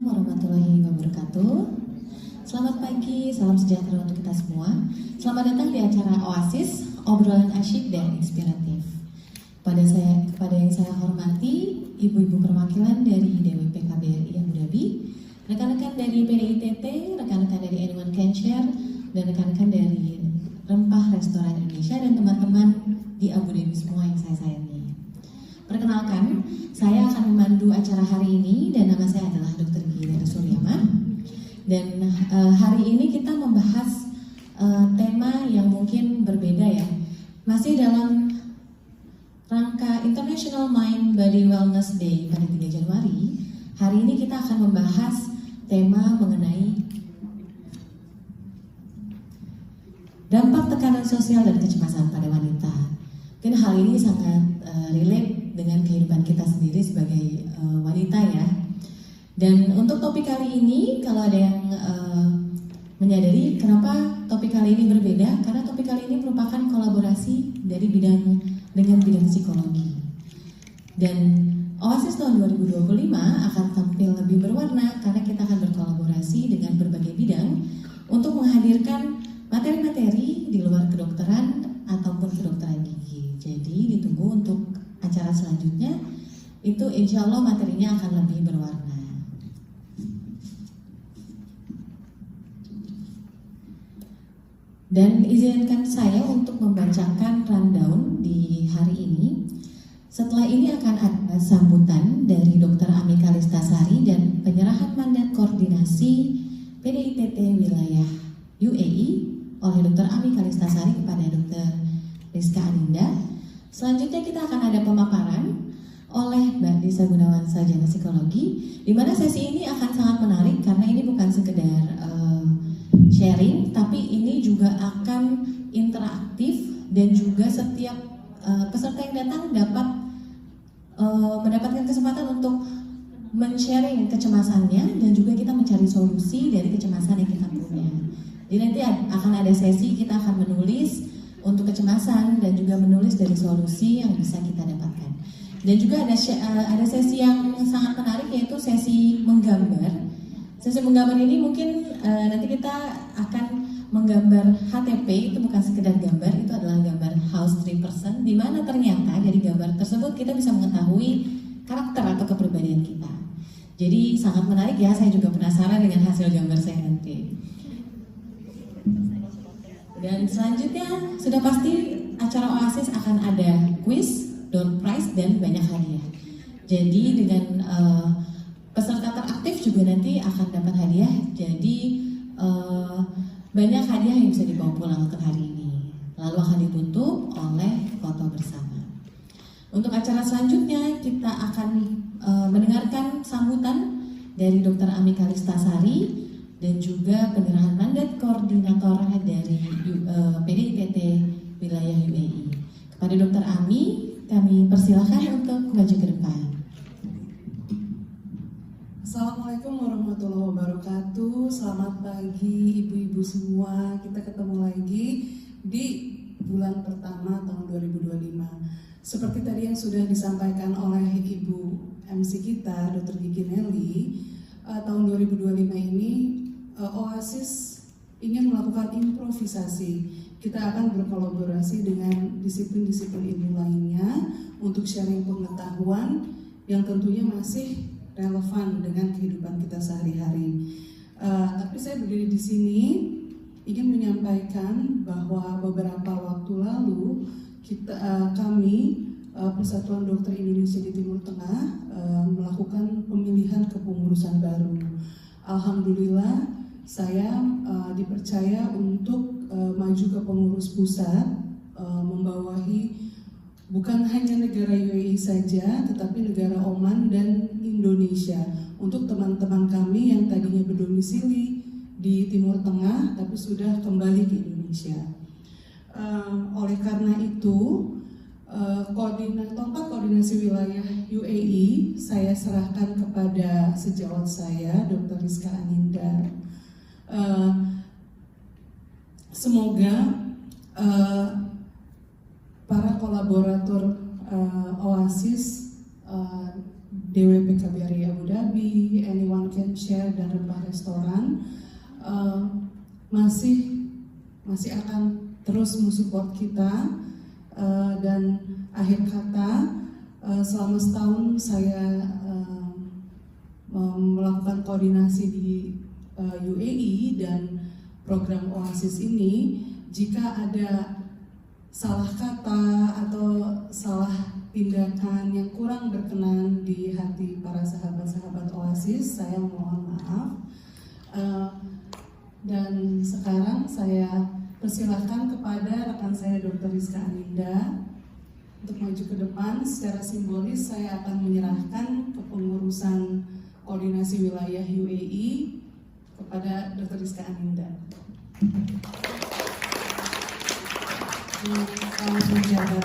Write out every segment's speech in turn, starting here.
Warahmatullahi wabarakatuh. Selamat pagi, salam sejahtera untuk kita semua. Selamat datang di acara Oasis, obrolan asyik dan inspiratif. Kepada yang saya hormati, ibu-ibu perwakilan dari DWP KBRI Abu Dhabi, rekan-rekan dari PDITT, rekan-rekan dari Anyone Can Share, dan rekan-rekan dari Rempah Restoran Indonesia, dan teman-teman di Abu Dhabi semua yang saya sayangi. Perkenalkan, saya akan memandu acara hari ini dan nama saya adalah Dr. Giyadar Suryama. Dan hari ini kita membahas tema yang mungkin berbeda ya. Masih dalam rangka International Mind Body Wellness Day pada 3 Januari, hari ini kita akan membahas tema mengenai dampak tekanan sosial dan kecemasan pada wanita. Mungkin hal ini sangat relate dengan kehidupan kita sendiri sebagai wanita ya. Dan untuk topik kali ini, kalau ada yang menyadari kenapa topik kali ini berbeda, karena topik kali ini merupakan kolaborasi dari dengan bidang psikologi. Dan Oasis tahun 2025 akan tampil lebih berwarna karena kita akan berkolaborasi dengan berbagai bidang untuk menghadirkan materi-materi di luar kedokteran ataupun kedokteran gigi. Jadi ditunggu untuk acara selanjutnya, itu insya Allah materinya akan lebih berwarna. Dan izinkan saya untuk membacakan rundown di hari ini. Setelah ini akan ada sambutan dari Dr. Ami Kalistasari dan penyerahan mandat koordinasi PDITT wilayah UAE oleh Dr. Ami Kalistasari kepada Dr. Rizka Aninda. Selanjutnya kita akan ada pemaparan oleh Mbak Disa Gunawan, sarjana psikologi, di mana sesi ini akan sangat menarik karena ini bukan sekedar sharing, tapi ini juga akan interaktif dan juga setiap peserta yang datang dapat mendapatkan kesempatan untuk men-sharing kecemasannya dan juga kita mencari solusi dari kecemasan yang kita punya. Jadi nanti akan ada sesi kita akan menulis untuk kecemasan dan juga menulis dari solusi yang bisa kita dapatkan. Dan juga ada sesi yang sangat menarik yaitu sesi menggambar. Sesi menggambar ini mungkin nanti kita akan menggambar HTP, itu bukan sekedar gambar, itu adalah gambar house tree person, di mana ternyata dari gambar tersebut kita bisa mengetahui karakter atau kepribadian kita. Jadi sangat menarik ya, saya juga penasaran dengan hasil gambar saya nanti. Dan selanjutnya sudah pasti acara Oasis akan ada quiz, door prize, dan banyak hadiah. Jadi dengan peserta teraktif juga nanti akan dapat hadiah. Jadi banyak hadiah yang bisa dibawa pulang untuk hari ini. Lalu akan ditutup oleh foto bersama. Untuk acara selanjutnya kita akan mendengarkan sambutan dari Dr. Ami Kalistasari dan juga penyerahan mandat koordinator dari PDITT wilayah UAE. Kepada Dr. Ami, kami persilahkan untuk maju ke depan. Assalamualaikum warahmatullahi wabarakatuh. Selamat pagi ibu-ibu semua. Kita ketemu lagi di bulan pertama tahun 2025. Seperti tadi yang sudah disampaikan oleh Ibu MC kita, Dr. Gigi Nelly, tahun 2025 ini Oasis ingin melakukan improvisasi. Kita akan berkolaborasi dengan disiplin-disiplin ilmu lainnya untuk sharing pengetahuan yang tentunya masih relevan dengan kehidupan kita sehari-hari. Tapi saya berdiri di sini ingin menyampaikan bahwa beberapa waktu lalu kami Persatuan Dokter Indonesia di Timur Tengah melakukan pemilihan kepengurusan baru. Alhamdulillah saya dipercaya untuk maju ke pengurus pusat, membawahi bukan hanya negara UAE saja, tetapi negara Oman dan Indonesia. Untuk teman-teman kami yang tadinya berdomisili di Timur Tengah, tapi sudah kembali ke Indonesia. Oleh karena itu, tongkat koordinasi wilayah UAE saya serahkan kepada sejawat saya, Dr. Rizka Aninda. Semoga para kolaborator Oasis DWP KBRI Abu Dhabi, Anyone Can Share, dan Rempah Restoran masih akan terus mensupport kita. Dan akhir kata, selama setahun saya melakukan koordinasi di UAE dan program Oasis ini. Jika ada salah kata atau salah tindakan yang kurang berkenan di hati para sahabat-sahabat Oasis, saya mohon maaf. Dan sekarang saya persilahkan kepada rekan saya Dr. Rizka Aninda untuk maju ke depan. Secara simbolis saya akan menyerahkan kepengurusan koordinasi wilayah UAE kepada Dr. Rizka Aninda. Selamat menjabat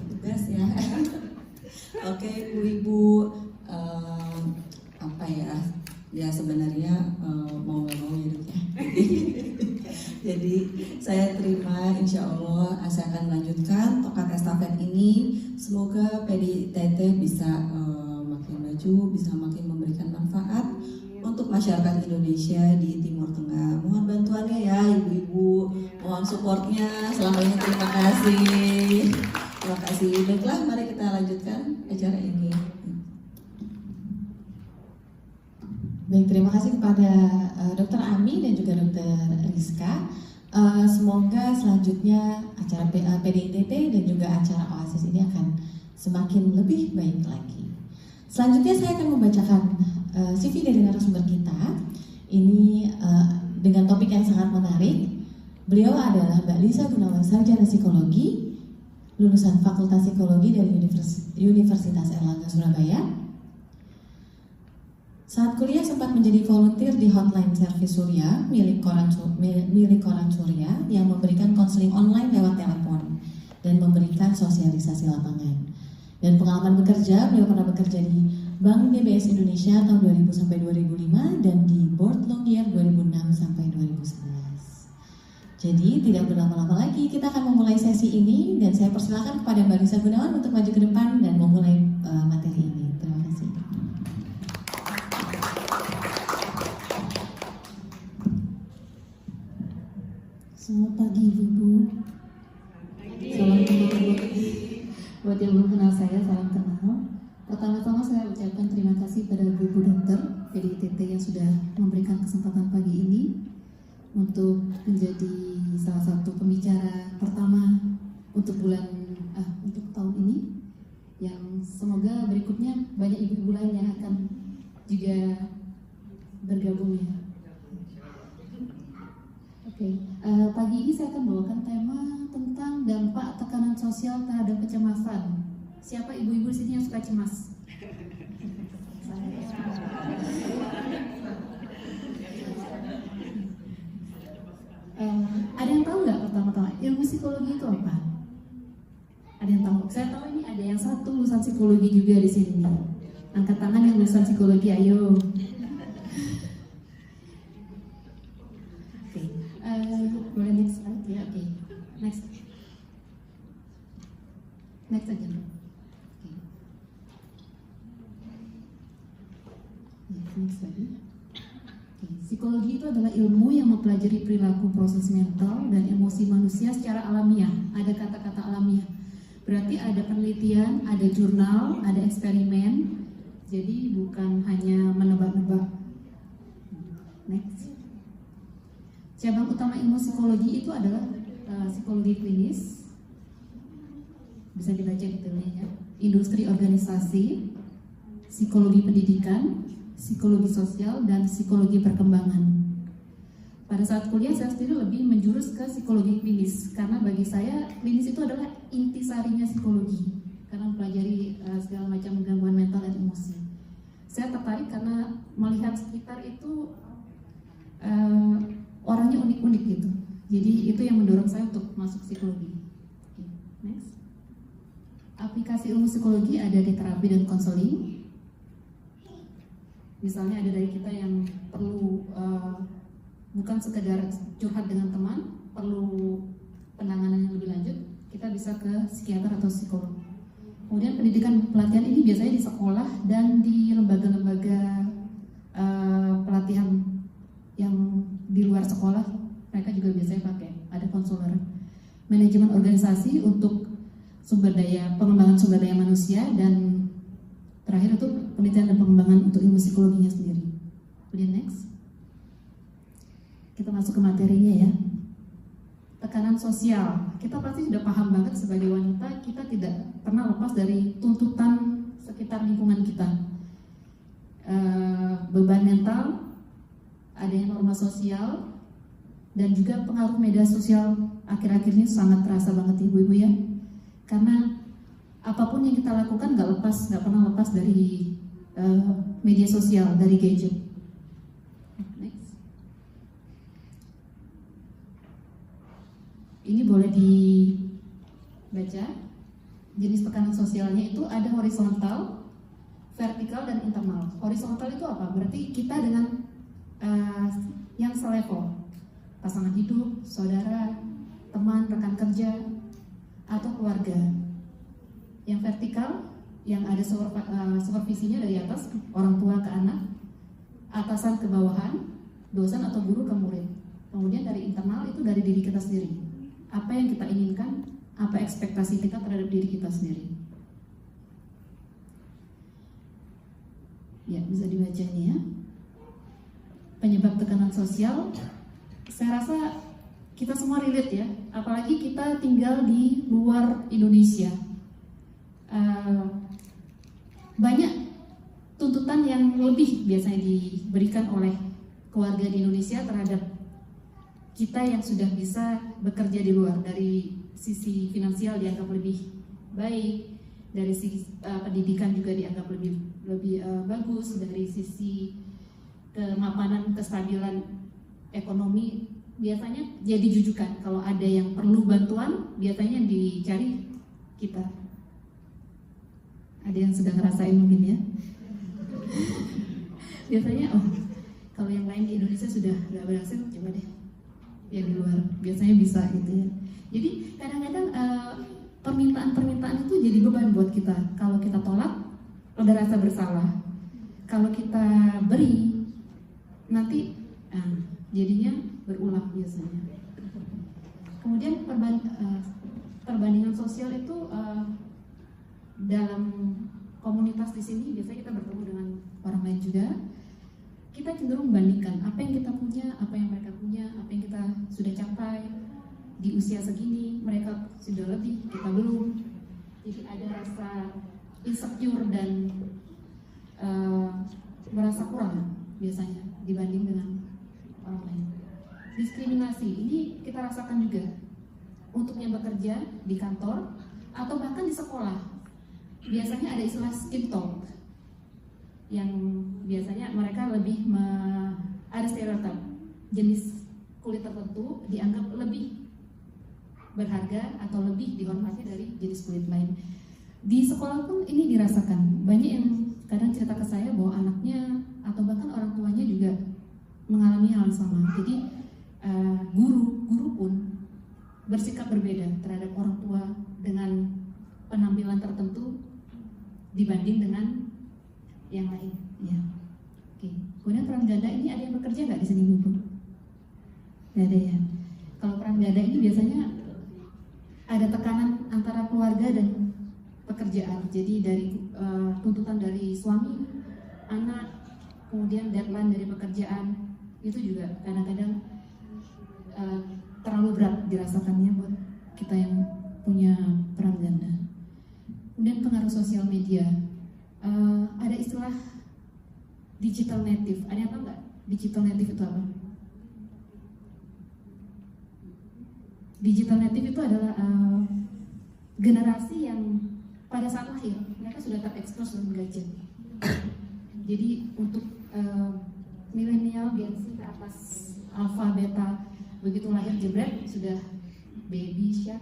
tugas ya. Oke, ibu-ibu, apa ya sebenarnya mau nggak mau ya. Jadi saya terima, insya Allah saya akan melanjutkan tongkat estafet ini. Semoga PDITT bisa makin maju, bisa makin memberikan manfaat untuk masyarakat Indonesia di Timur Tengah. Mohon bantuannya ya ibu-ibu, mohon supportnya. Selama ini terima kasih. Terima kasih. Baiklah, mari kita lanjutkan acara ini. Baik, terima kasih kepada Dr. Ami dan juga Dr. Rizka. Semoga selanjutnya acara PDITT dan juga acara Oasis ini akan semakin lebih baik lagi. Selanjutnya saya akan membacakan CV dari narasumber kita. Ini dengan topik yang sangat menarik. Beliau adalah Mbak Lisa Gunawan, sarjana psikologi, lulusan Fakultas Psikologi dari Universitas Erlangga Surabaya. Saat kuliah sempat menjadi volunteer di Hotline Service Surya milik Koran Surya yang memberikan konseling online lewat telepon dan memberikan sosialisasi lapangan. Dan pengalaman bekerja, beliau pernah bekerja di Bank DBS Indonesia tahun 2000 sampai 2005 dan di Board Longyear 2006 sampai 2011. Jadi tidak berlama-lama lagi, kita akan memulai sesi ini dan saya persilakan kepada Mbak Lisa Gunawan untuk maju ke depan dan memulai materi ini. Terima kasih. Selamat pagi Ibu. Salam kenal buat yang belum kenal saya, salam kenal. Pertama-tama saya ucapkan terima kasih pada Bu Dokter PDITT yang sudah memberikan kesempatan pagi ini untuk menjadi salah satu pembicara pertama untuk untuk tahun ini, yang semoga berikutnya banyak ibu-ibu lain yang akan juga bergabung ya. Pagi ini saya akan bawakan tema tentang dampak tekanan sosial terhadap kecemasan. Siapa ibu-ibu di sini yang suka cemas? Ada yang tahu nggak pertama-tama ilmu psikologi itu apa? Ada yang tahu? Saya tahu ini ada yang satu lulusan psikologi juga di sini. Angkat tangan yang lulusan psikologi, ayo. Boleh next slide ya, oke. Next aja. Next lagi. Psikologi itu adalah ilmu yang mempelajari perilaku, proses mental dan emosi manusia secara alamiah. Ada kata-kata alamiah. Berarti ada penelitian, ada jurnal, ada eksperimen. Jadi bukan hanya menebak-nebak. Next. Cabang utama ilmu psikologi itu adalah psikologi klinis, bisa dibaca detailnya, industri organisasi, psikologi pendidikan, psikologi sosial, dan psikologi perkembangan. Pada saat kuliah saya sendiri lebih menjurus ke psikologi klinis, karena bagi saya klinis itu adalah intisarinya psikologi, karena mempelajari segala macam gangguan mental dan emosi. Saya tertarik karena melihat sekitar itu orangnya unik-unik gitu. Jadi itu yang mendorong saya untuk masuk psikologi. Next. Aplikasi ilmu psikologi ada di terapi dan konseling. Misalnya ada dari kita yang perlu bukan sekedar curhat dengan teman, perlu penanganan yang lebih lanjut, kita bisa ke psikiater atau psikolog. Kemudian pendidikan pelatihan ini biasanya di sekolah dan di lembaga-lembaga pelatihan yang di luar sekolah, mereka juga biasanya pakai, ada konselor. Manajemen organisasi untuk pengembangan sumber daya manusia, dan terakhir itu penelitian dan pengembangan untuk ilmu psikologinya sendiri. Kemudian next, kita masuk ke materinya ya. Tekanan sosial, kita pasti sudah paham banget sebagai wanita, kita tidak pernah lepas dari tuntutan sekitar lingkungan kita. Beban mental, adanya norma sosial, dan juga pengaruh media sosial akhir-akhir ini sangat terasa banget ibu-ibu ya. Karena apapun yang kita lakukan nggak pernah lepas dari media sosial, dari gadget. Next. Ini boleh dibaca. Jenis tekanan sosialnya itu ada horizontal, vertikal, dan internal. Horizontal itu apa? Berarti kita dengan yang selevel, pasangan hidup, saudara, teman, rekan kerja, atau keluarga. Yang vertikal, yang ada supervisinya dari atas, orang tua ke anak, atasan ke bawahan, dosen atau guru ke murid. Kemudian dari internal itu dari diri kita sendiri. Apa yang kita inginkan, apa ekspektasi kita terhadap diri kita sendiri. Ya, bisa dibaca nih ya. Penyebab tekanan sosial, saya rasa kita semua relate ya, apalagi kita tinggal di luar Indonesia. Banyak tuntutan yang lebih biasanya diberikan oleh keluarga di Indonesia terhadap kita yang sudah bisa bekerja di luar. Dari sisi finansial dianggap lebih baik, dari sisi pendidikan juga dianggap lebih bagus, dari sisi kemapanan, kestabilan ekonomi biasanya jadi jujukan. Kalau ada yang perlu bantuan, biasanya dicari kita. Ada yang sudah ngerasain mungkin ya. Biasanya, kalau yang lain di Indonesia sudah nggak berhasil, coba deh ya di luar. Biasanya bisa gitu ya. Jadi kadang-kadang permintaan-permintaan itu jadi beban buat kita. Kalau kita tolak, ada rasa bersalah. Kalau kita beri, nanti jadinya berulang biasanya. Kemudian perbandingan sosial itu dalam komunitas di sini biasanya kita bertemu dengan orang lain juga. Kita cenderung membandingkan apa yang kita punya, apa yang mereka punya, apa yang kita sudah capai di usia segini. Mereka sudah lebih, kita belum. Jadi ada rasa insecure dan merasa kurang biasanya dibanding dengan orang lain. Diskriminasi ini kita rasakan juga untuk yang bekerja di kantor atau bahkan di sekolah. Biasanya ada istilah skin tone yang biasanya mereka lebih ada stereotip jenis kulit tertentu dianggap lebih berharga atau lebih dihormati dari jenis kulit lain. Di sekolah pun ini dirasakan. Banyak yang kadang cerita ke saya bahwa anaknya atau bahkan orang tuanya juga mengalami hal yang sama. Jadi guru pun bersikap berbeda terhadap orang tua dengan penampilan tertentu dibanding dengan yang lain. Ya. Oke. Kemudian peran ganda ini ada yang bekerja nggak di sini Bu? Nggak ada ya. Kalau peran ganda ini biasanya ada tekanan antara keluarga dan pekerjaan. Jadi dari tuntutan dari suami, anak, kemudian deadline dari pekerjaan itu juga kadang-kadang terlalu berat dirasakannya buat kita yang punya peran ganda. Kemudian pengaruh sosial media, ada istilah digital native. Ada apa nggak? Digital native itu apa? Digital native itu adalah generasi yang pada saat lahir mereka sudah terekspos dengan gadget. Jadi untuk milenial, Gen Z ke atas, alpha, beta, begitu lahir jebret sudah baby shark,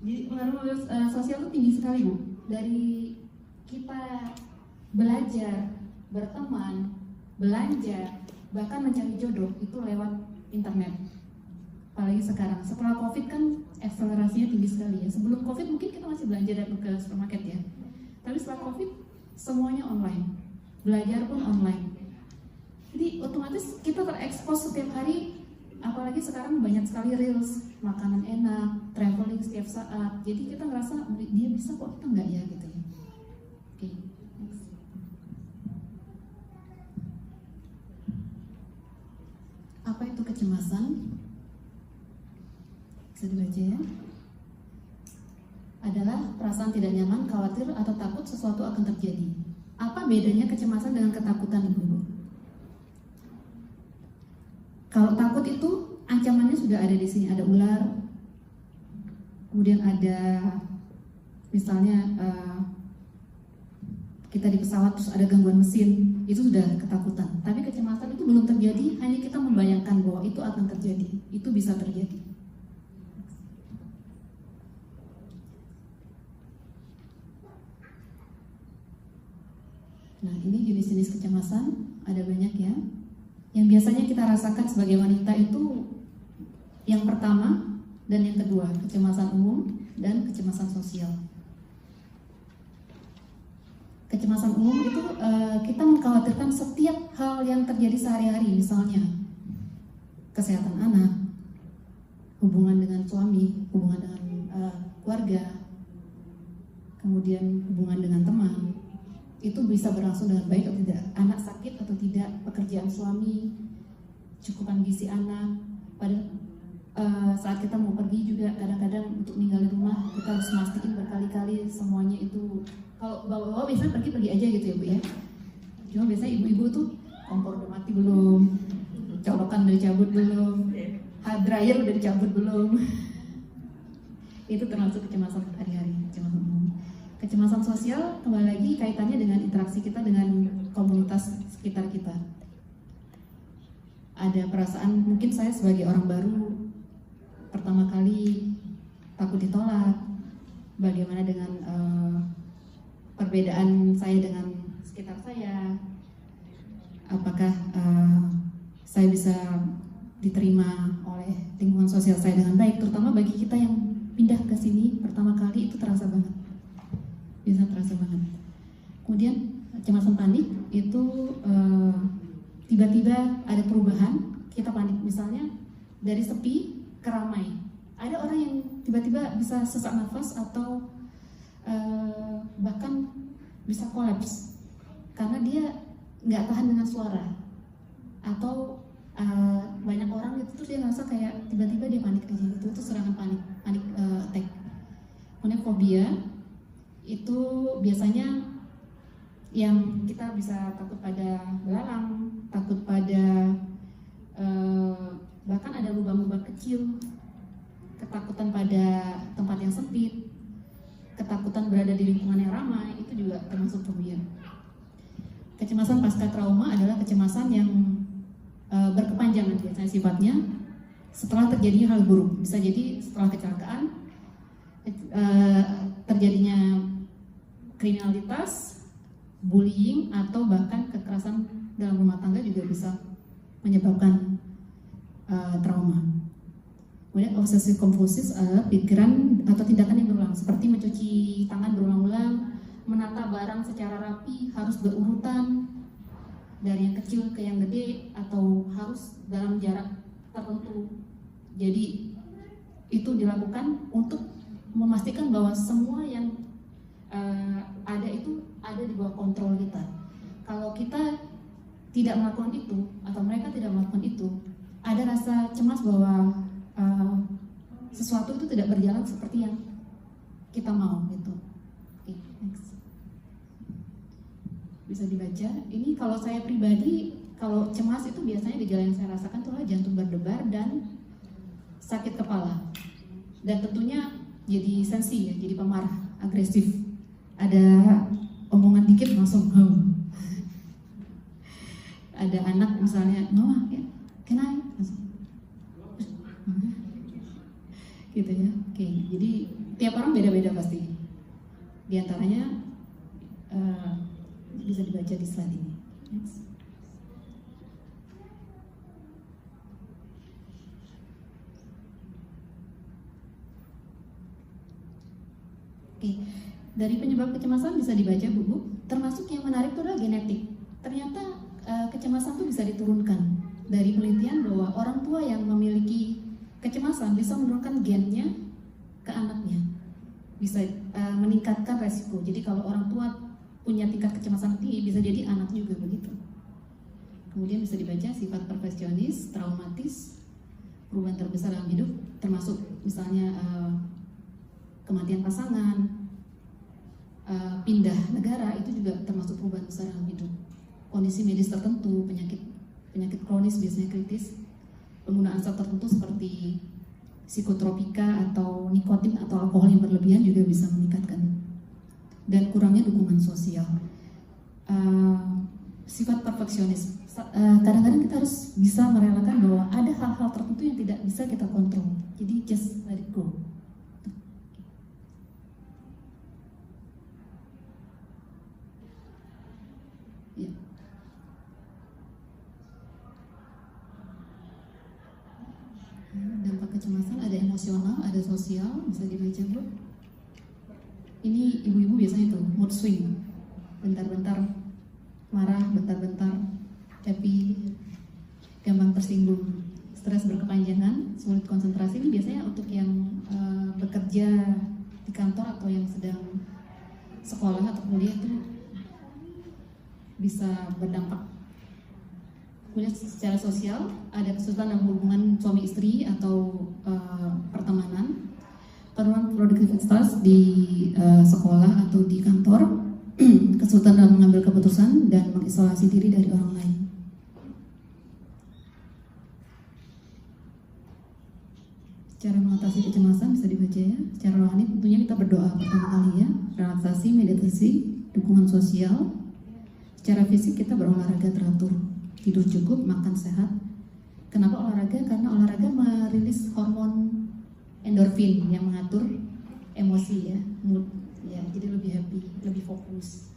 Jadi pengaruh sosial itu tinggi sekali Bu. Dari kita belajar, berteman, belanja, bahkan mencari jodoh itu lewat internet. Apalagi sekarang, setelah COVID kan akselerasinya tinggi sekali ya. Sebelum COVID mungkin kita masih belanja datang ke supermarket ya. Tapi setelah COVID semuanya online. Belajar pun online. Jadi otomatis kita terekspos setiap hari, apalagi sekarang banyak sekali reels, makanan enak, traveling setiap saat. Jadi kita ngerasa dia bisa kok, kita enggak ya gitu ya. Oke, next. Apa itu kecemasan? Bisa dibaca ya. Adalah perasaan tidak nyaman, khawatir, atau takut sesuatu akan terjadi. Apa bedanya kecemasan dengan ketakutan, Ibu-ibu? Kalau takut itu ancamannya sudah ada di sini, ada ular, kemudian ada misalnya kita di pesawat terus ada gangguan mesin, itu sudah ketakutan. Tapi kecemasan itu belum terjadi, hanya kita membayangkan bahwa itu akan terjadi, itu bisa terjadi. Nah, ini jenis-jenis kecemasan, ada banyak ya. Yang biasanya kita rasakan sebagai wanita itu yang pertama dan yang kedua, kecemasan umum dan kecemasan sosial. Kecemasan umum itu kita mengkhawatirkan setiap hal yang terjadi sehari-hari, misalnya kesehatan anak, hubungan dengan suami, hubungan dengan keluarga, kemudian hubungan dengan teman. Itu bisa berlangsung dengan baik atau tidak, anak sakit atau tidak, pekerjaan suami, cukupan gizi anak. Pada saat kita mau pergi juga kadang-kadang untuk ninggalin rumah kita harus mastiin berkali-kali semuanya itu. Kalau bawa-bawa biasanya pergi-pergi aja gitu ya Bu ya. Cuma biasanya ibu-ibu tuh kompor udah mati belum, colokan udah dicabut belum, hair dryer udah dicabut belum. Itu termasuk kecemasan hari-hari, kecemasan umum. Kecemasan sosial kembali lagi kaitannya dengan interaksi kita dengan komunitas sekitar kita. Ada perasaan, mungkin saya sebagai orang baru pertama kali takut ditolak. Bagaimana dengan perbedaan saya dengan sekitar saya? Apakah saya bisa diterima oleh lingkungan sosial saya dengan baik? Terutama bagi kita yang pindah ke sini pertama kali, itu terasa banget. Bisa terasa banget. Kemudian kecemasan panik itu tiba-tiba ada perubahan, kita panik misalnya dari sepi ke ramai. Ada orang yang tiba-tiba bisa sesak nafas atau bahkan bisa kolaps karena dia nggak tahan dengan suara, atau banyak orang itu terus dia ngerasa kayak tiba-tiba dia panik aja gitu, itu serangan panik attack. Kemudian fobia itu biasanya yang kita bisa takut pada belalang, takut pada bahkan ada lubang-lubang kecil, ketakutan pada tempat yang sempit, ketakutan berada di lingkungan yang ramai, itu juga termasuk fobia. Kecemasan pasca trauma adalah kecemasan yang berkepanjangan biasanya sifatnya setelah terjadinya hal buruk. Bisa jadi setelah kecelakaan, terjadinya kriminalitas, bullying, atau bahkan kekerasan dalam rumah tangga juga bisa menyebabkan trauma. Kemudian obsesif kompulsif adalah pikiran atau tindakan yang berulang, seperti mencuci tangan berulang-ulang, menata barang secara rapi, harus berurutan dari yang kecil ke yang gede, atau harus dalam jarak tertentu. Jadi itu dilakukan untuk memastikan bahwa semua yang ada itu ada di bawah kontrol kita. Kalau kita tidak melakukan itu atau mereka tidak melakukan itu, ada rasa cemas bahwa sesuatu itu tidak berjalan seperti yang kita mau gitu. Oke, next. Bisa dibaca. Ini kalau saya pribadi, kalau cemas itu biasanya gejala yang saya rasakan tuh jantung berdebar dan sakit kepala. Dan tentunya jadi sensi ya, jadi pemarah, agresif. Ada omongan dikit langsung ada anak misalnya, "Mama, ya, can I?" Gitu ya. Oke, jadi tiap orang beda-beda pasti. Di antaranya bisa dibaca di slide ini. Next. Oke, dari penyebab kecemasan bisa dibaca Bu, termasuk yang menarik itu adalah genetik. Ternyata kecemasan itu bisa diturunkan. Dari penelitian bahwa orang tua yang memiliki kecemasan bisa menurunkan gennya ke anaknya, bisa meningkatkan resiko. Jadi kalau orang tua punya tingkat kecemasan tinggi, bisa jadi anak juga begitu. Kemudian bisa dibaca sifat perfeksionis, traumatis, perubahan terbesar dalam hidup, termasuk misalnya kematian pasangan, pindah negara, itu juga termasuk perubahan besar dalam hidup. Kondisi medis tertentu, penyakit kronis biasanya kritis, penggunaan zat tertentu seperti psikotropika atau nikotin atau alkohol yang berlebihan juga bisa meningkatkan, dan kurangnya dukungan sosial. Sifat perfeksionis, kadang-kadang kita harus bisa merelakan bahwa ada hal-hal tertentu yang tidak bisa kita kontrol, jadi just let it go. Ya. Dampak kecemasan ada emosional, ada sosial, bisa dibaca Bu. Ini ibu-ibu biasanya tuh mood swing, bentar-bentar marah, bentar-bentar happy, gampang tersinggung, stres berkepanjangan, sulit konsentrasi. Ini biasanya untuk yang bekerja di kantor atau yang sedang sekolah atau kuliah itu bisa berdampak. Kemudian secara sosial ada kesulitan dalam hubungan suami istri atau pertemanan, penurunan produktivitas di sekolah atau di kantor, kesulitan dalam mengambil keputusan dan mengisolasi diri dari orang lain. Cara mengatasi kecemasan bisa dibaca ya. Secara rohani tentunya kita berdoa pertama kali ya, relaksasi, meditasi, dukungan sosial. Secara fisik kita berolahraga teratur, tidur cukup, makan sehat. Kenapa olahraga? Karena olahraga merilis hormon endorfin yang mengatur emosi ya, mood ya, jadi lebih happy, lebih fokus.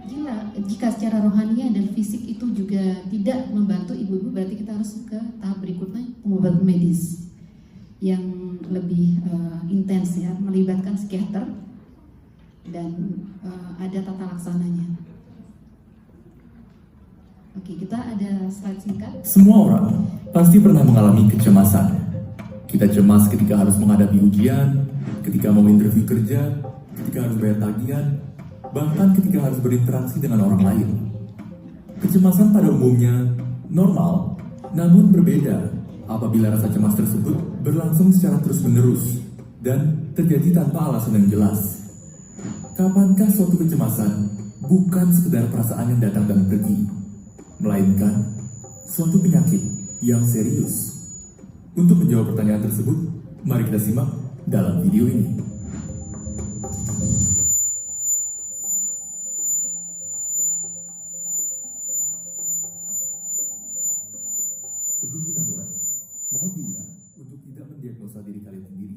Jadi jika secara rohani dan fisik itu juga tidak membantu ibu-ibu, berarti kita harus ke tahap berikutnya, pengobatan medis yang lebih intens ya, melibatkan psikiater dan ada tata laksananya. Oke, kita ada slide singkat. Semua orang pasti pernah mengalami kecemasan. Kita cemas ketika harus menghadapi ujian, ketika mau interview kerja, ketika harus bayar tagihan, bahkan ketika harus berinteraksi dengan orang lain. Kecemasan pada umumnya normal, namun berbeda apabila rasa cemas tersebut berlangsung secara terus-menerus dan terjadi tanpa alasan yang jelas. Kapankah suatu kecemasan bukan sekedar perasaan yang datang dan pergi, melainkan suatu penyakit yang serius? Untuk menjawab pertanyaan tersebut, mari kita simak dalam video ini. Sebelum kita mulai, mohon diingat untuk tidak mendiagnosa diri kalian sendiri.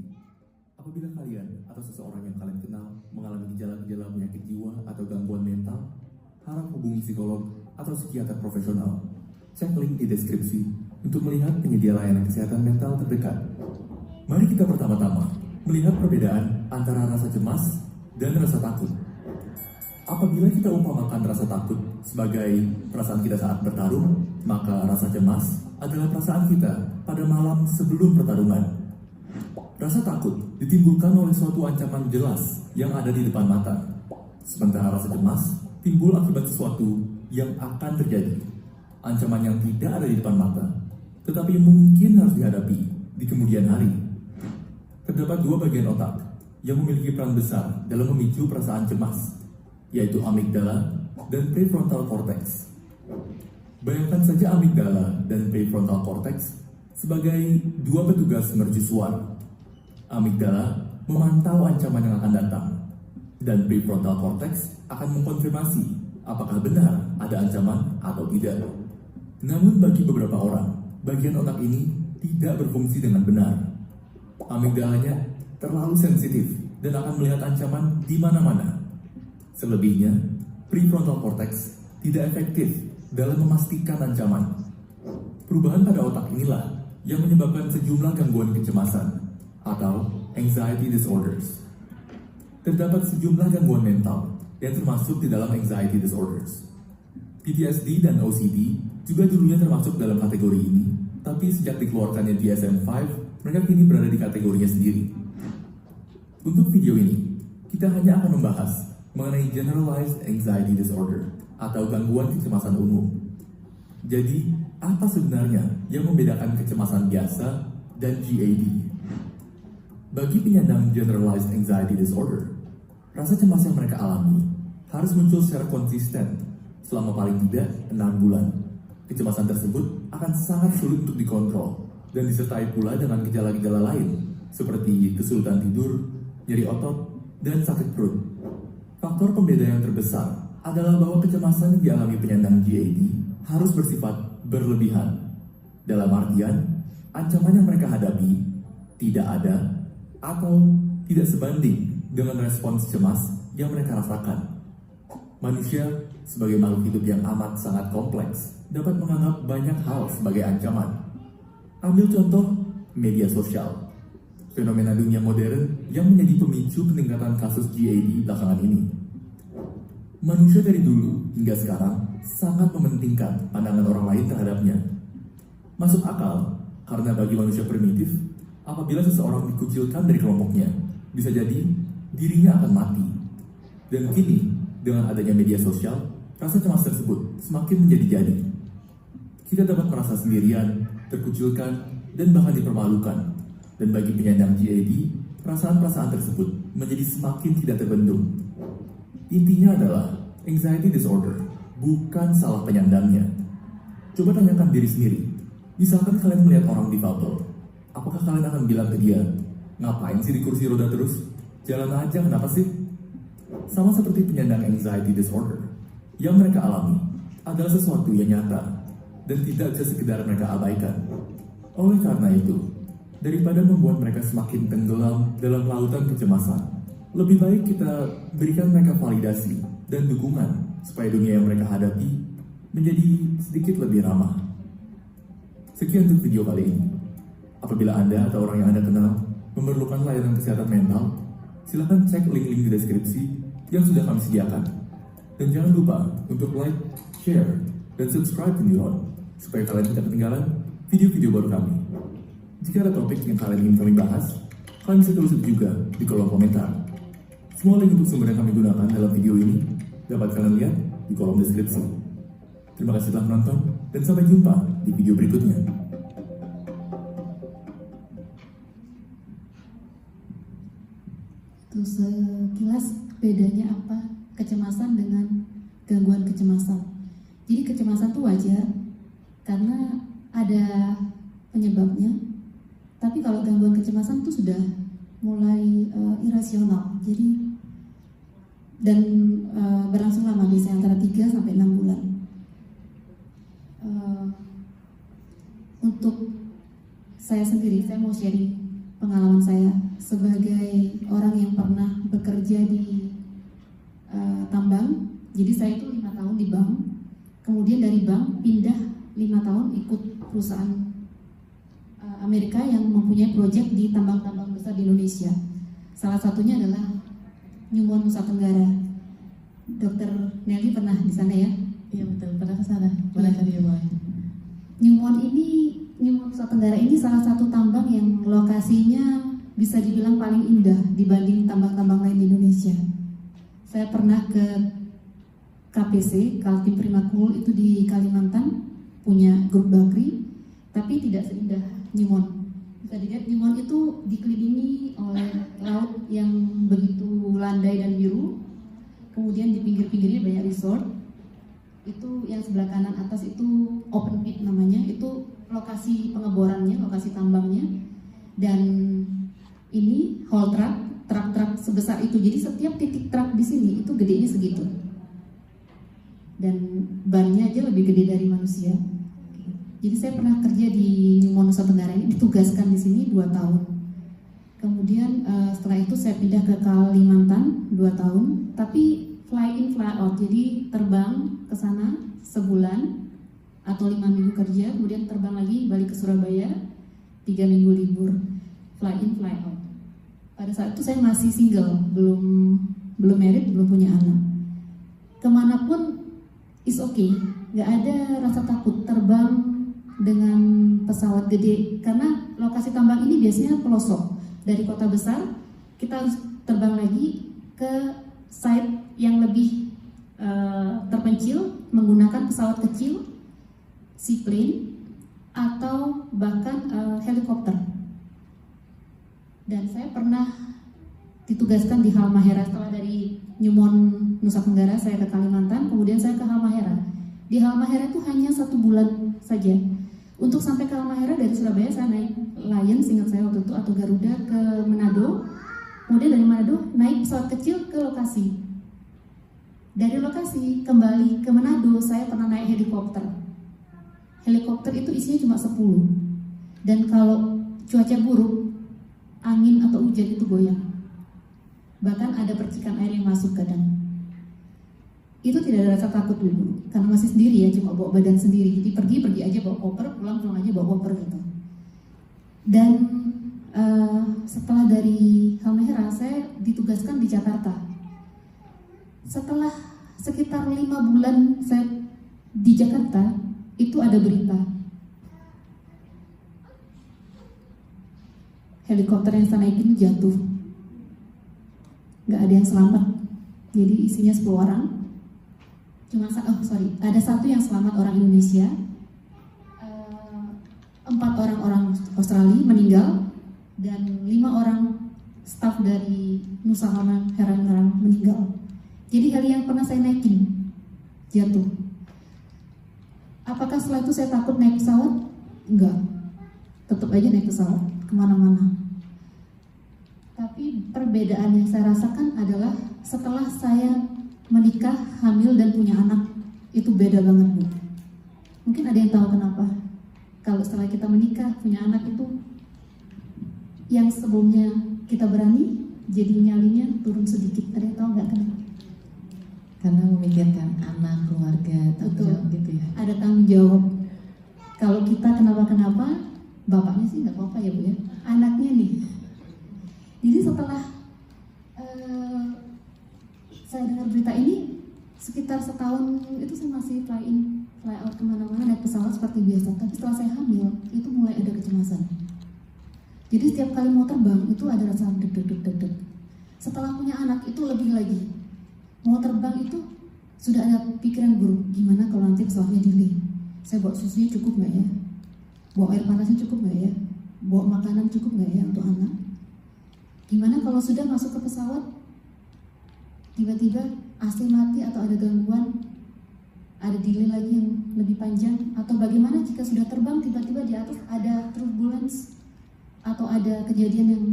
Apabila kalian atau seseorang yang kalian kenal mengalami gejala-gejala penyakit jiwa atau gangguan mental, harap hubungi psikolog atau psikiater profesional. Cek link di deskripsi untuk melihat penyedia layanan kesehatan mental terdekat. Mari kita pertama-tama melihat perbedaan antara rasa cemas dan rasa takut. Apabila kita umpamakan rasa takut sebagai perasaan kita saat bertarung, maka rasa cemas adalah perasaan kita pada malam sebelum pertarungan. Rasa takut ditimbulkan oleh suatu ancaman jelas yang ada di depan mata, sementara rasa cemas timbul akibat sesuatu yang akan terjadi. Ancaman yang tidak ada di depan mata, tetapi mungkin harus dihadapi di kemudian hari. Terdapat dua bagian otak yang memiliki peran besar dalam memicu perasaan cemas, yaitu amigdala dan prefrontal cortex. Bayangkan saja amigdala dan prefrontal cortex sebagai dua petugas mercusuar. Amigdala memantau ancaman yang akan datang, dan prefrontal cortex akan mengkonfirmasi apakah benar ada ancaman atau tidak. Namun bagi beberapa orang, bagian otak ini tidak berfungsi dengan benar. Amigdalanya terlalu sensitif dan akan melihat ancaman di mana-mana. Selebihnya, prefrontal cortex tidak efektif dalam memastikan ancaman. Perubahan pada otak inilah yang menyebabkan sejumlah gangguan kecemasan atau anxiety disorders terdapat sejumlah gangguan mental yang termasuk di dalam anxiety disorders. PTSD dan OCD juga dulunya termasuk dalam kategori ini, tapi sejak dikeluarkannya DSM-5, mereka kini berada di kategorinya sendiri. Untuk video ini, kita hanya akan membahas mengenai Generalized Anxiety Disorder atau gangguan kecemasan umum. Jadi, apa sebenarnya yang membedakan kecemasan biasa dan GAD? Bagi penyandang Generalized Anxiety Disorder, rasa cemas yang mereka alami harus muncul secara konsisten selama paling tidak 6 bulan. Kecemasan tersebut akan sangat sulit untuk dikontrol dan disertai pula dengan gejala-gejala lain seperti kesulitan tidur, nyeri otot, dan sakit perut. Faktor pembeda yang terbesar adalah bahwa kecemasan yang dialami penyandang GAD harus bersifat berlebihan. Dalam artian, ancaman yang mereka hadapi tidak ada atau tidak sebanding dengan respons cemas yang mereka rasakan. Manusia sebagai makhluk hidup yang amat sangat kompleks dapat menganggap banyak hal sebagai ancaman. Ambil contoh media sosial, fenomena dunia modern yang menjadi pemicu peningkatan kasus GAD belakangan ini. Manusia dari dulu hingga sekarang sangat mementingkan pandangan orang lain terhadapnya. Masuk akal karena bagi manusia primitif, apabila seseorang dikucilkan dari kelompoknya, bisa jadi dirinya akan mati. Dan kini, dengan adanya media sosial, rasa cemas tersebut semakin menjadi-jadi. Kita dapat merasa sendirian, terkucilkan, dan bahkan dipermalukan. Dan bagi penyandang GAD, perasaan-perasaan tersebut menjadi semakin tidak terbendung. Intinya adalah, anxiety disorder bukan salah penyandangnya. Coba tanyakan diri sendiri, misalkan kalian melihat orang difabel, apakah kalian akan bilang ke dia, ngapain sih di kursi roda terus? Jalan aja, kenapa sih? Sama seperti penyandang anxiety disorder, yang mereka alami adalah sesuatu yang nyata dan tidak bisa sekedar mereka abaikan. Oleh karena itu, daripada membuat mereka semakin tenggelam dalam lautan kecemasan, lebih baik kita berikan mereka validasi dan dukungan supaya dunia yang mereka hadapi menjadi sedikit lebih ramah. Sekian untuk video kali ini. Apabila Anda atau orang yang Anda kenal memerlukan layanan kesehatan mental, silakan cek link-link di deskripsi yang sudah kami sediakan. Dan jangan lupa untuk like, share, dan subscribe ke Neuron supaya kalian tidak ketinggalan video-video baru kami. Jika ada topik yang kalian ingin kami bahas, kalian bisa tulis juga di kolom komentar. Semua link untuk sumber yang kami gunakan dalam video ini dapat kalian lihat di kolom deskripsi. Terima kasih telah menonton, dan sampai jumpa di video berikutnya. Terus sekilas bedanya apa kecemasan dengan gangguan kecemasan. Jadi kecemasan itu wajar karena ada penyebabnya. Tapi kalau gangguan kecemasan itu sudah mulai irasional. Jadi dan berlangsung lama, biasanya antara 3 sampai 6 bulan. Untuk saya sendiri, saya mau sharing pengalaman saya sebagai orang yang pernah bekerja di tambang. Jadi saya itu 5 tahun di bank, kemudian dari bank pindah 5 tahun ikut perusahaan Amerika yang mempunyai proyek di tambang-tambang besar di Indonesia. Salah satunya adalah Newmont Nusa Tenggara. Dr. Nelly pernah di sana ya? Iya betul, pernah ke sana. Pernah ke Newmont. Newmont Nusa Tenggara ini salah satu tambang yang lokasinya bisa dibilang paling indah dibanding tambang-tambang lain di Indonesia. Saya pernah ke KPC, Kaltim Primakul, itu di Kalimantan, punya grup Bakri, tapi tidak seindah Newmont. Bisa dilihat Newmont itu dikelilingi oleh laut yang begitu landai dan biru. Kemudian di pinggir-pinggirnya banyak resort. Itu yang sebelah kanan atas itu open pit namanya, itu lokasi pengeborannya, lokasi tambangnya. Dan ini haul truck, truk-truk sebesar itu. Jadi setiap titik truk di sini itu gedenya segitu. Dan bannya aja lebih gede dari manusia. Jadi saya pernah kerja di Newmont Nusa Tenggara ini, ditugaskan di sini 2 tahun. Kemudian setelah itu saya pindah ke Kalimantan 2 tahun, tapi fly in fly out, jadi terbang ke sana sebulan atau 5 minggu kerja, kemudian terbang lagi balik ke Surabaya 3 minggu libur, fly in fly out. Pada saat itu saya masih single, belum married, belum punya anak. Kemanapun is okay, nggak ada rasa takut terbang dengan pesawat gede, karena lokasi tambang ini biasanya pelosok. Dari kota besar kita harus terbang lagi ke site yang lebih terpencil menggunakan pesawat kecil, seaplane, atau bahkan helikopter. Dan saya pernah ditugaskan di Halmahera. Setelah dari Newmont Nusa Tenggara saya ke Kalimantan, kemudian saya ke Halmahera. Di Halmahera itu hanya 1 bulan saja. Untuk sampai ke Halmahera dari Surabaya saya naik Lion, seingat saya waktu itu, atau Garuda ke Manado. Kemudian dari Manado naik pesawat kecil ke lokasi. Dari lokasi kembali ke Manado saya pernah naik helikopter. Helikopter itu isinya cuma 10. Dan kalau cuaca buruk, angin atau hujan itu goyang. Bahkan ada percikan air yang masuk kadang. Itu tidak ada rasa takut dulu, karena masih sendiri ya, cuma bawa badan sendiri. Jadi pergi aja bawa koper, pulang aja bawa koper gitu. Dan setelah dari Halmahera saya ditugaskan di Jakarta. Setelah sekitar 5 bulan saya di Jakarta, itu ada berita helikopter yang saya naikin jatuh. Nggak ada yang selamat. Jadi isinya 10 orang. Ada 1 yang selamat, orang Indonesia. 4 orang Australia meninggal, dan 5 orang staf dari Nusa Tenggara meninggal. Jadi heli yang pernah saya naikin jatuh. Apakah setelah itu saya takut naik pesawat? Enggak. Tetap aja naik pesawat kemana-mana. Tapi perbedaan yang saya rasakan adalah setelah saya menikah, hamil, dan punya anak, itu beda banget, Bu. Mungkin ada yang tahu kenapa. Kalau setelah kita menikah, punya anak itu, yang sebelumnya kita berani, jadi nyalinya turun sedikit. Ada yang tahu nggak kenapa? Karena memikirkan anak, keluarga, tanggung jawab gitu ya. Ada tanggung jawab. Kalau kita kenapa-kenapa, bapaknya sih nggak apa-apa ya Bu ya. Anaknya nih. Jadi setelah saya dengar berita ini, sekitar setahun itu saya masih fly out kemana-mana naik pesawat seperti biasa. Tapi setelah saya hamil, itu mulai ada kecemasan. Jadi setiap kali mau terbang itu ada rasa deg-deg. Setelah punya anak itu lebih lagi. Mau terbang itu sudah ada pikiran buruk, gimana kalau nanti pesawatnya delay? Saya bawa susunya cukup nggak ya? Bawa air panasnya cukup nggak ya? Bawa makanan cukup nggak ya untuk anak? Gimana kalau sudah masuk ke pesawat, tiba-tiba AC mati atau ada gangguan, ada delay lagi yang lebih panjang? Atau bagaimana jika sudah terbang tiba-tiba di atas ada turbulence atau ada kejadian yang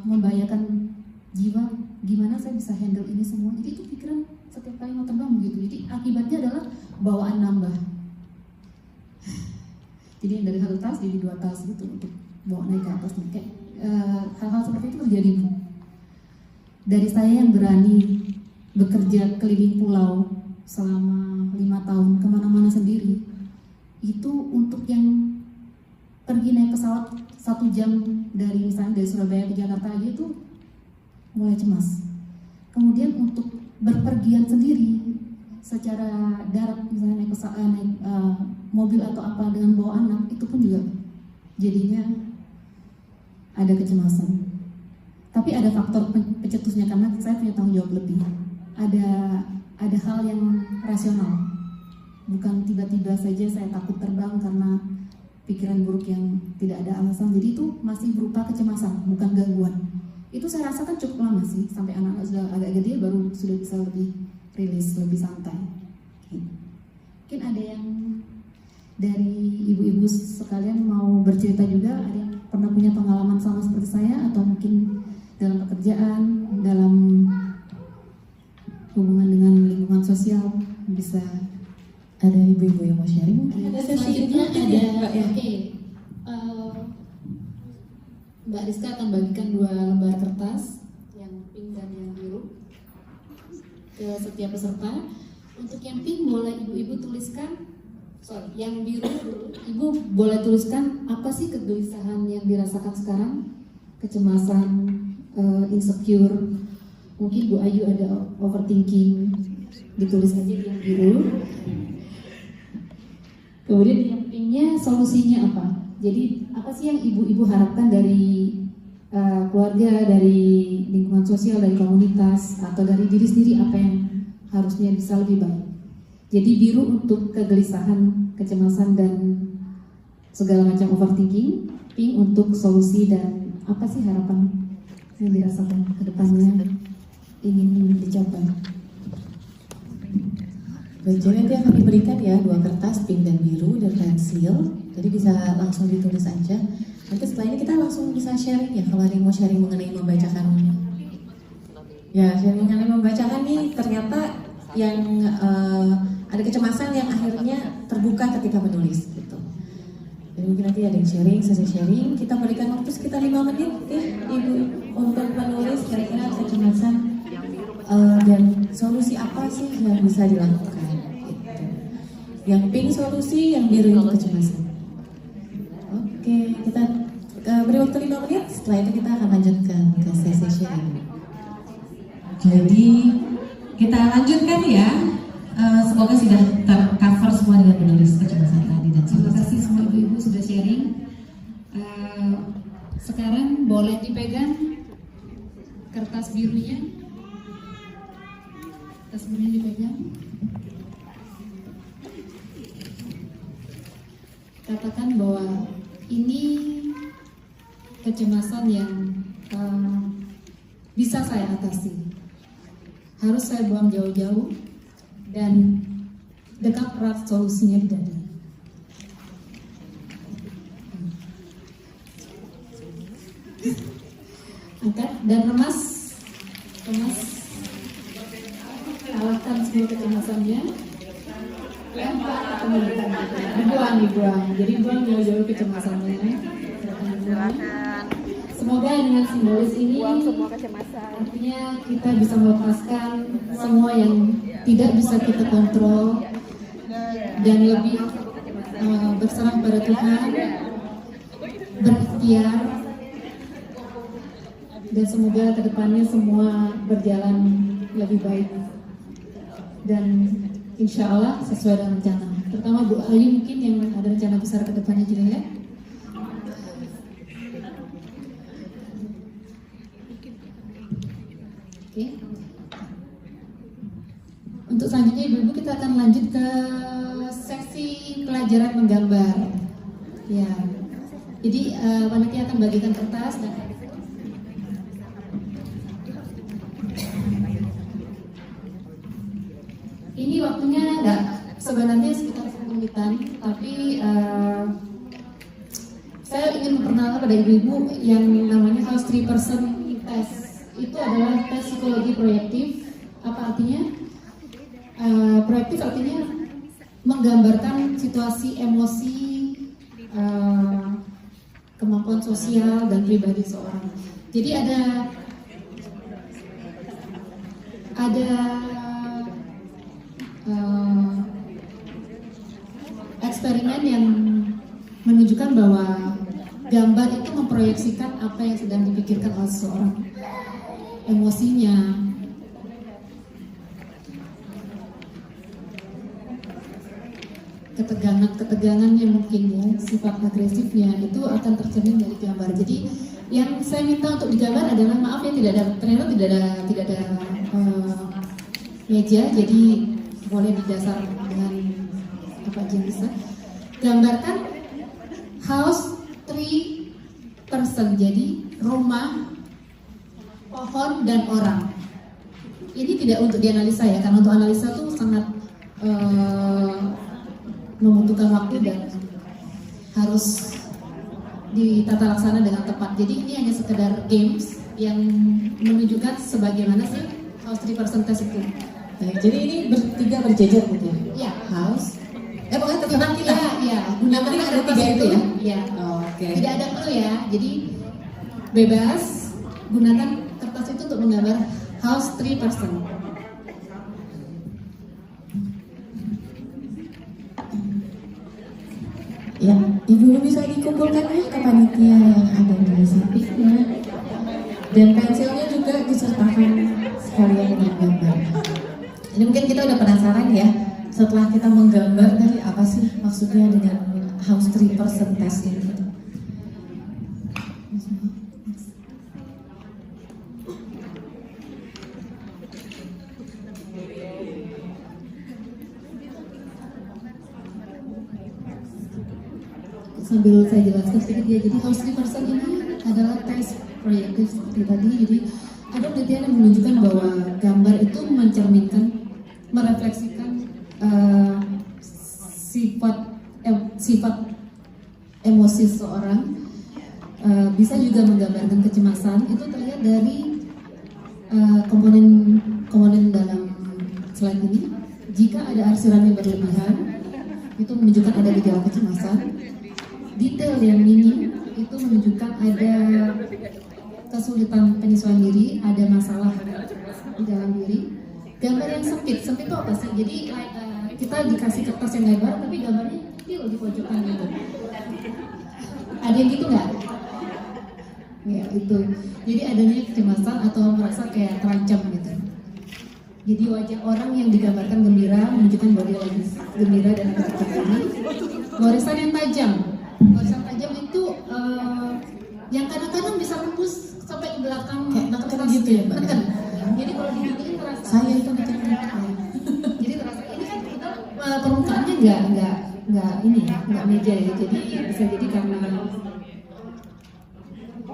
membahayakan jiwa? Gimana saya bisa handle ini semua? Jadi itu pikiran setiap kali mau terbang begitu. Jadi akibatnya adalah bawaan nambah. Jadi yang dari 1 tas jadi 2 tas gitu untuk bawa naik ke atas. Kayak hal-hal seperti itu terjadi. Dari saya yang berani bekerja keliling pulau selama 5 tahun kemana-mana sendiri, itu untuk yang pergi naik pesawat 1 jam dari misalnya dari Surabaya ke Jakarta aja itu mulai cemas. Kemudian untuk berpergian sendiri secara darat, misalnya naik mobil atau apa dengan bawa anak, itu pun juga jadinya ada kecemasan. Tapi ada faktor pencetusnya karena saya punya tanggung jawab lebih. Ada hal yang rasional, bukan tiba-tiba saja saya takut terbang karena pikiran buruk yang tidak ada alasan. Jadi itu masih berupa kecemasan, bukan gangguan. Itu saya rasakan cukup lama sih, sampai anak-anak sudah agak gede baru sudah bisa lebih rilis, lebih santai. Mungkin ada yang dari ibu-ibu sekalian mau bercerita juga, ada yang pernah punya pengalaman sama seperti saya, atau mungkin dalam pekerjaan, dalam hubungan dengan lingkungan sosial, bisa. Ada ibu-ibu yang mau sharing mungkin? Ada selanjutnya ada, oke. Mbak Rizka akan bagikan 2 lembar kertas, yang pink dan yang biru, ke setiap peserta. Untuk yang pink boleh ibu-ibu tuliskan, yang biru ibu boleh tuliskan apa sih kegelisahan yang dirasakan sekarang, kecemasan, insecure. Mungkin Bu Ayu ada overthinking, ditulis aja yang biru. Kemudian yang pinknya solusinya apa? Jadi apa sih yang ibu-ibu harapkan dari keluarga, dari lingkungan sosial, dari komunitas, atau dari diri sendiri, apa yang harusnya bisa lebih baik? Jadi biru untuk kegelisahan, kecemasan, dan segala macam overthinking. Pink untuk solusi dan apa sih harapan yang dirasakan ke depannya ingin dicapai. Baik, jadi nanti akan diberikan ya 2 kertas, pink dan biru, dan red seal. Jadi bisa langsung ditulis aja. Nanti setelah ini kita langsung bisa sharing ya, kalau ada yang mau sharing mengenai membacakan. Ya, sharing mengenai membacakan nih, ternyata yang ada kecemasan yang akhirnya terbuka ketika menulis gitu. Jadi mungkin nanti ada yang sharing, sesi sharing. Kita berikan waktu sekitar 5 menit ya, Ibu, untuk menulis kira-kira kecemasan dan solusi apa sih yang bisa dilakukan. Yang pink solusi, yang biru itu kecemasan. Oke, kita beri waktu 5 menit. Setelah itu kita akan lanjutkan ke sesi sharing. Jadi kita lanjutkan ya. Semoga sudah tercover semua dengan menulis kecemasan tadi dan Terima kasih semua ibu-ibu sudah sharing. Sekarang boleh dipegang kertas birunya. Kertas birunya dipegang. Katakan bahwa ini kecemasan yang bisa saya atasi. Harus saya buang jauh-jauh dan dekat erat solusinya di dada. Angkat dan remas, kalahkan semua kecemasannya. Lempar atau dibuang. Jadi buang jauh-jauh kecemasannya. Semoga dengan simbolis ini artinya kita bisa melepaskan semua yang tidak bisa kita kontrol dan lebih berserah pada Tuhan, berikhtiar, dan semoga kedepannya semua berjalan lebih baik dan insya Allah sesuai dengan rencana. Terutama Bu Ayu mungkin yang ada rencana besar ke depannya juga ya. Oke. Untuk selanjutnya ibu-ibu kita akan lanjut ke seksi pelajaran menggambar. Ya. Jadi panitia akan bagikan kertas dan ini waktunya enggak sebenarnya sekitar 10 menitan, tapi saya ingin memperkenalkan pada ibu-ibu yang namanya House 3 Person Test. Itu adalah tes psikologi proyektif. Apa artinya? Proyektif artinya menggambarkan situasi emosi, kemampuan sosial dan pribadi seorang. Jadi ada eksperimen yang menunjukkan bahwa gambar itu memproyeksikan apa yang sedang dipikirkan oleh seseorang, emosinya, ketegangannya mungkin ya, sifat agresifnya itu akan tercermin dari gambar. Jadi yang saya minta untuk digambar adalah, maaf ya ternyata tidak ada meja, jadi boleh di dasar dengan apa aja yang bisa. Gambarkan house 3 person, jadi rumah, pohon, dan orang. Ini tidak untuk dianalisa ya, karena untuk analisa itu sangat membutuhkan waktu dan harus ditata laksana dengan tepat. Jadi ini hanya sekedar games yang menunjukkan sebagaimana sih house 3 person test itu. Baik, jadi ini bertiga berjejer gitu ya? Ya, House. Pokoknya terserah kita. Iya. Yang penting ada 3 itu ya? Iya. Oke. Tidak ada perlu ya. Jadi bebas gunakan kertas itu untuk menggambar house 3 person. Ya, ibu bisa dikumpulkan ya ke panitia yang ada di sampingnya. Dan pensilnya juga disertakan sekalian dengan gambar. Ini mungkin kita udah penasaran ya, setelah kita menggambar tadi apa sih maksudnya dengan house tree percentage ini? Sambil saya jelaskan sedikit ya, jadi house tree person ini adalah tes proyektif seperti tadi. Jadi ada penelitian yang menunjukkan bahwa gambar itu mencerminkan, merefleksikan sifat emosi seseorang. Bisa juga menggambarkan kecemasan. Itu terlihat dari komponen dalam slide ini. Jika ada arsiran yang berlebihan, itu menunjukkan ada gejala kecemasan. Detail yang minim itu menunjukkan ada kesulitan penyesuaian diri, ada masalah di dalam diri. Gambar yang sempit itu apa sih? Jadi kita dikasih kertas yang lebar, tapi gambarnya kecil di pojokan gitu. Ada yang gitu nggak? Ya itu. Jadi adanya kecemasan atau merasa kayak terancam gitu. Jadi wajah orang yang digambarkan gembira menunjukkan bahwa dia lagi gembira dan terkejut. Gorisan yang tajam. Gorisan tajam itu yang kadang-kadang bisa tembus sampai ke belakang, kayak neken gitu ya Mbak? Neken. Jadi kalau digituin terasa. Saya itu neken. Jadi terasa ini kan kita permukaannya nggak ini ya, nggak meja ya. Jadi bisa jadi karena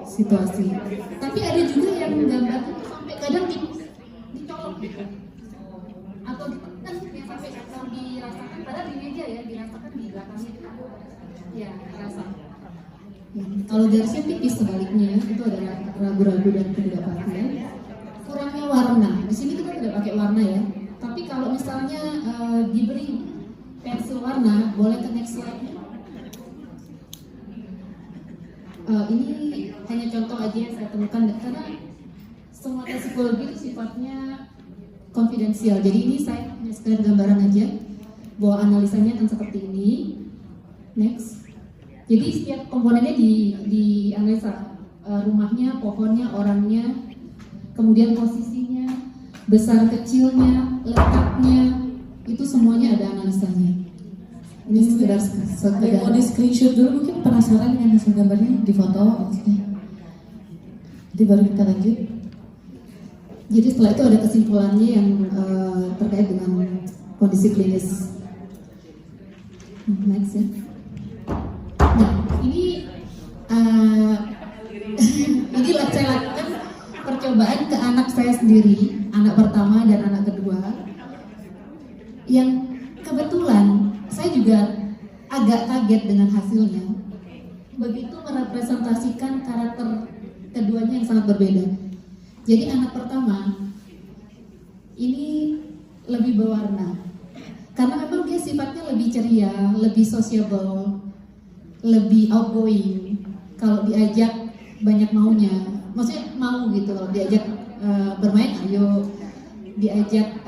situasi. Tapi ada juga yang gambar itu sampai kadang dicolok gitu. Atau ditekan yang sampai dirasakan, padahal di meja ya, dirasakan di belakangnya itu. Ya, rasa. Ya, kalau garisnya tipis sebaliknya itu adalah ragu-ragu dan ketidakpastian. Kurangnya warna. Di sini kita tidak pakai warna ya. Tapi kalau misalnya diberi pensil warna, boleh ke next slide. Ini hanya contoh aja yang saya temukan karena semua tes psikologi itu sifatnya konfidensial. Jadi ini saya hanya sekedar gambaran aja bahwa analisanya akan seperti ini. Next. Jadi setiap komponennya dianalisa, rumahnya, pohonnya, orangnya, kemudian posisinya, besar kecilnya, letaknya, itu semuanya ada analisanya. Ini sekedar Mau di screenshot dulu, mungkin penasaran dengan hasil gambarnya, di foto maksudnya. Jadi baru kita lanjut. Jadi setelah itu ada kesimpulannya yang terkait dengan kondisi klinis. Next ya. Nah, ini saya lakukan percobaan ke anak saya sendiri, anak pertama dan anak kedua, yang kebetulan saya juga agak kaget dengan hasilnya. Begitu merepresentasikan karakter keduanya yang sangat berbeda. Jadi anak pertama ini lebih berwarna, karena memang dia sifatnya lebih ceria, lebih sociable, lebih outgoing. Kalau diajak banyak maunya, maksudnya mau gitu. Kalau diajak bermain, ayo. Diajak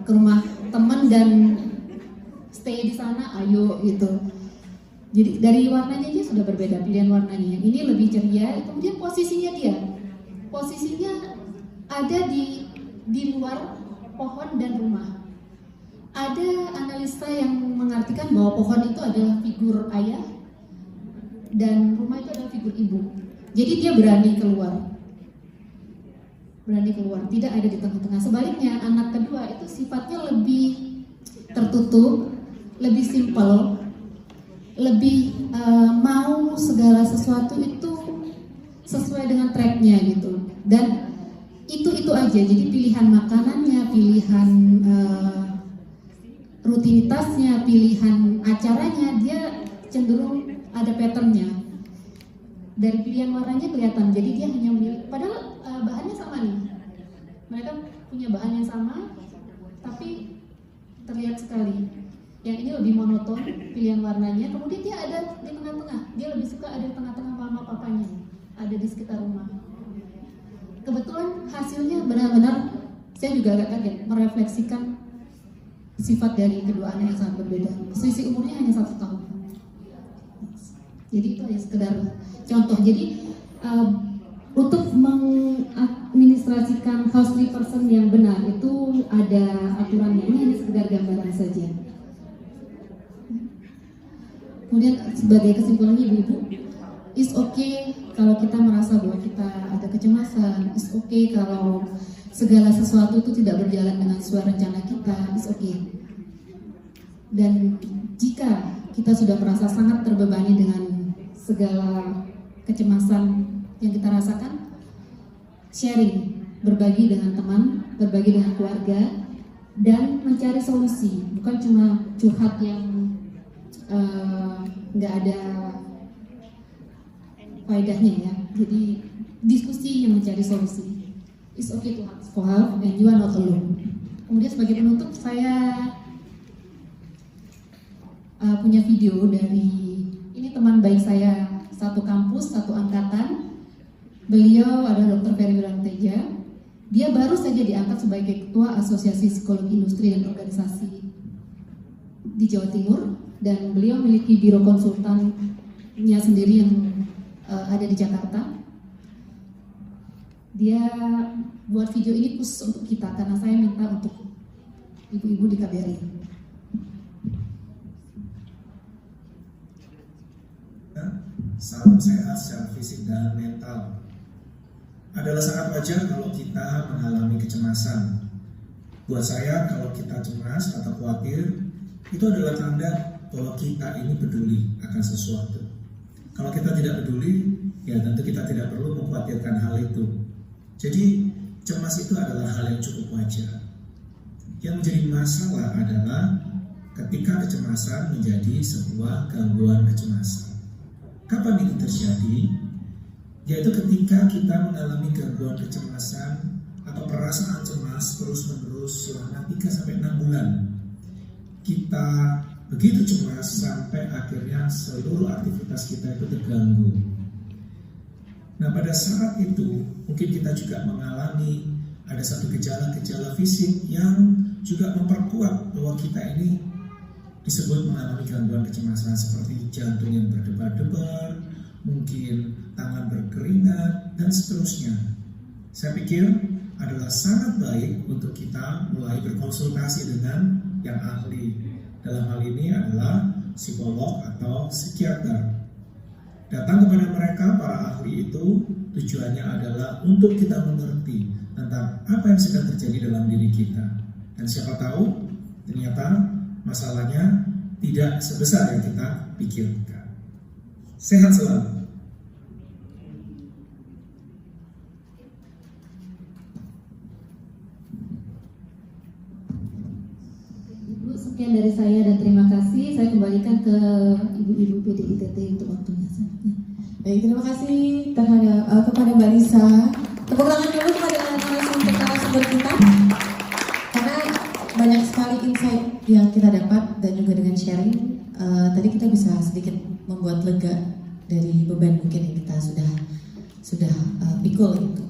ke rumah teman dan stay di sana, ayo gitu. Jadi dari warnanya aja sudah berbeda, pilihan warnanya. Ini lebih ceria. Kemudian posisinya ada di luar pohon dan rumah. Ada analisa yang mengartikan bahwa pohon itu adalah figur ayah dan rumah itu adalah figur ibu. Jadi dia berani keluar, tidak ada di tengah-tengah. Sebaliknya anak kedua itu sifatnya lebih tertutup, lebih simple, lebih mau segala sesuatu itu sesuai dengan tracknya gitu. Dan itu aja. Jadi pilihan makanannya, pilihan rutinitasnya, pilihan acaranya, dia cenderung ada patternnya. Dari pilihan warnanya kelihatan. Jadi dia hanya memilih, padahal bahannya sama nih. Mereka punya bahan yang sama, tapi terlihat sekali. Yang ini lebih monoton pilihan warnanya. Kemudian dia ada di tengah-tengah. Dia lebih suka ada di tengah-tengah mama papanya, ada di sekitar rumah. Kebetulan hasilnya benar-benar saya juga agak kaget, merefleksikan sifat dari kedua anak yang sangat berbeda. Selisih umurnya hanya 1 tahun. Jadi itu hanya sekedar contoh. Jadi Untuk mengadministrasikan house free person yang benar itu ada aturannya, ini hanya sekedar gambaran saja. Kemudian sebagai kesimpulannya Ibu-Ibu, it's okay kalau kita merasa bahwa kita ada kecemasan, it's okay kalau segala sesuatu itu tidak berjalan dengan sesuai rencana kita, it's okay. Dan jika kita sudah merasa sangat terbebani dengan segala kecemasan yang kita rasakan, sharing, berbagi dengan teman, berbagi dengan keluarga, dan mencari solusi, bukan cuma curhat yang nggak ada faedahnya ya. Jadi diskusi yang mencari solusi. It's okay to ask for help and you are not alone. Kemudian sebagai penutup saya punya video dari ini teman baik saya satu kampus, satu angkatan. Beliau adalah Dr. Ferry Wiranteja. Dia baru saja diangkat sebagai Ketua Asosiasi Psikologi Industri dan Organisasi di Jawa Timur, dan beliau memiliki biro konsultannya sendiri yang ada di Jakarta. Dia buat video ini khusus untuk kita karena saya minta untuk ibu-ibu di KBRI. Salam sehat secara fisik dan mental. Adalah sangat wajar kalau kita mengalami kecemasan. Buat saya, kalau kita cemas atau khawatir, itu adalah tanda bahwa kita ini peduli akan sesuatu. Kalau kita tidak peduli, ya tentu kita tidak perlu mengkhawatirkan hal itu. Jadi, cemas itu adalah hal yang cukup wajar. Yang menjadi masalah adalah ketika kecemasan menjadi sebuah gangguan kecemasan. Kapan itu terjadi? Yaitu ketika kita mengalami gangguan kecemasan atau perasaan cemas terus-menerus selama 3-6 bulan. Kita begitu cemas sampai akhirnya seluruh aktivitas kita itu terganggu. Nah, pada saat itu mungkin kita juga mengalami ada satu gejala-gejala fisik yang juga memperkuat bahwa kita ini disebut mengalami gangguan kecemasan, seperti jantung yang berdebar-debar, mungkin tangan berkeringat, dan seterusnya. Saya pikir adalah sangat baik untuk kita mulai berkonsultasi dengan yang ahli. Dalam hal ini adalah psikolog atau psikiater. Datang kepada mereka, para ahli itu tujuannya adalah untuk kita mengerti tentang apa yang sedang terjadi dalam diri kita. Dan siapa tahu ternyata masalahnya tidak sebesar yang kita pikirkan. Sehat selalu. Ibu, sekian dari saya dan terima kasih. Saya kembalikan ke Ibu-Ibu PDITT untuk waktunya. Baik, terima kasih kepada Mbak Lisa. Tepuk tangan dulu kepada narasumber kita. Karena banyak sekali insight yang kita dapat dan juga dengan sharing, tadi kita bisa sedikit membuat lega dari beban mungkin yang kita sudah pikul gitu.